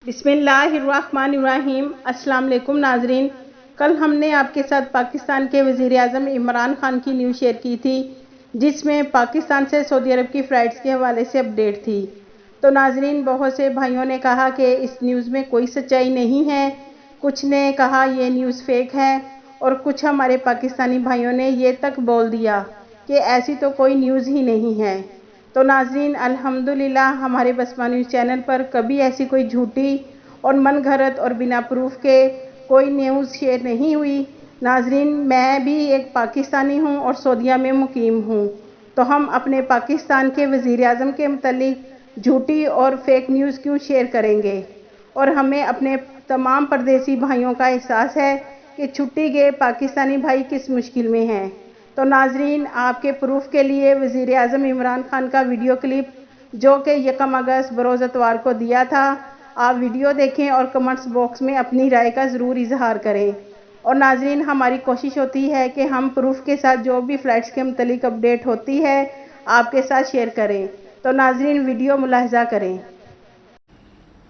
बिस्मिल्लाहिर्रहमानिर्रहीम। अस्सलाम वालेकुम नाजरीन। कल हमने आपके साथ पाकिस्तान के वज़ीर आज़म इमरान खान की न्यूज़ शेयर की थी, जिसमें पाकिस्तान से सऊदी अरब की फ़्लाइट्स के हवाले से अपडेट थी। तो नाजरीन, बहुत से भाइयों ने कहा कि इस न्यूज़ में कोई सच्चाई नहीं है, कुछ ने कहा ये न्यूज़ फेक है, और कुछ हमारे पाकिस्तानी भाइयों ने ये तक बोल दिया कि ऐसी तो कोई न्यूज़ ही नहीं है। तो नाजरीन, अल्हम्दुलिल्लाह हमारे बसमा न्यूज़ चैनल पर कभी ऐसी कोई झूठी और मनगढ़ंत और बिना प्रूफ के कोई न्यूज़ शेयर नहीं हुई। नाजरीन, मैं भी एक पाकिस्तानी हूँ और सऊदीया में मुकीम हूँ, तो हम अपने पाकिस्तान के वज़ीर आज़म के मुतालिक झूठी और फेक न्यूज़ क्यों शेयर करेंगे। और हमें अपने तमाम परदेसी भाइयों का एहसास है कि छुट्टी गए पाकिस्तानी भाई किस मुश्किल में हैं। तो नाजरीन, आपके प्रूफ के लिए वज़ीर आज़म इमरान खान का वीडियो क्लिप जो कि 1 अगस्त बरोज़ इतवार को दिया था, आप वीडियो देखें और कमेंट्स बॉक्स में अपनी राय का ज़रूर इजहार करें। और नाजरीन, हमारी कोशिश होती है कि हम प्रूफ के साथ जो भी फ़्लाइट्स के मुतालिक अपडेट होती है आपके साथ शेयर करें। तो नाजरीन, वीडियो मुलाहिज़ा करें।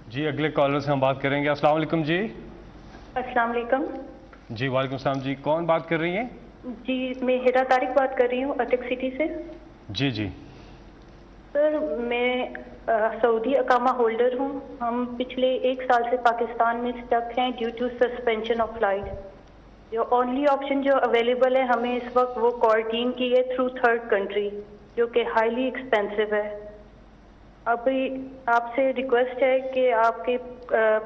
जी, अगले कॉलर से हम बात करेंगे। अस्सलाम वालेकुम जी। अस्सलाम वालेकुम जी, वालेकुम सलाम जी। कौन बात कर रही हैं? जी, मैं हिरा तारिक बात कर रही हूँ अटक सिटी से। जी जी सर, मैं सऊदी अकामा होल्डर हूँ। हम पिछले 1 साल से पाकिस्तान में स्टक हैं due to suspension of flight. जो ओनली ऑप्शन जो अवेलेबल है हमें इस वक्त वो क्वारंटीन की है थ्रू थर्ड कंट्री, जो कि हाईली एक्सपेंसिव है। अभी आपसे रिक्वेस्ट है कि आपके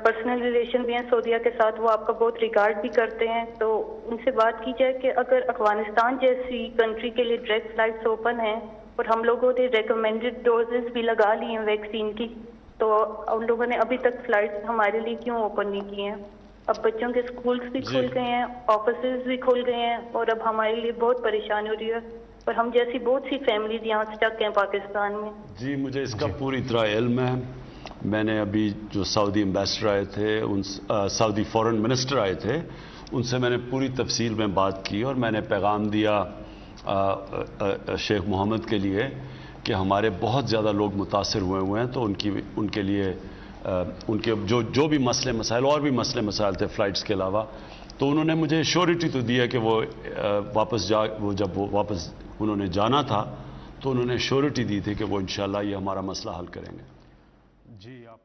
पर्सनल रिलेशन भी हैं सऊदीया के साथ, वो आपका बहुत रिगार्ड भी करते हैं, तो उनसे बात की जाए कि अगर अफगानिस्तान जैसी कंट्री के लिए डायरेक्ट फ्लाइट्स ओपन हैं और हम लोगों ने रिकमेंडेड डोजेस भी लगा ली हैं वैक्सीन की, तो उन लोगों ने अभी तक फ्लाइट्स हमारे लिए क्यों ओपन नहीं की हैं। अब बच्चों के स्कूल्स भी खुल गए हैं, ऑफिसेज भी खुल गए हैं, और अब हमारे लिए बहुत परेशानी हो रही है, और हम जैसी बहुत सी फैमिलीज यहाँ स्टक हैं पाकिस्तान में। जी, मुझे इसका पूरी तरह इल्म है। मैंने अभी जो सऊदी एम्बेसडर आए थे, सऊदी फॉरेन मिनिस्टर आए थे, उनसे मैंने पूरी तफसील में बात की और मैंने पैगाम दिया शेख मोहम्मद के लिए कि हमारे बहुत ज़्यादा लोग मुतासर हुए हैं, तो उनके लिए उनके जो भी मसले मसाइल और भी मसले मसाइल थे फ़्लाइट्स के अलावा, तो उन्होंने मुझे श्योरिटी तो दी है कि वो जब वो वापस उन्होंने जाना था तो उन्होंने श्योरिटी दी थी कि वो इंशाल्लाह ये हमारा मसला हल करेंगे। जी, आप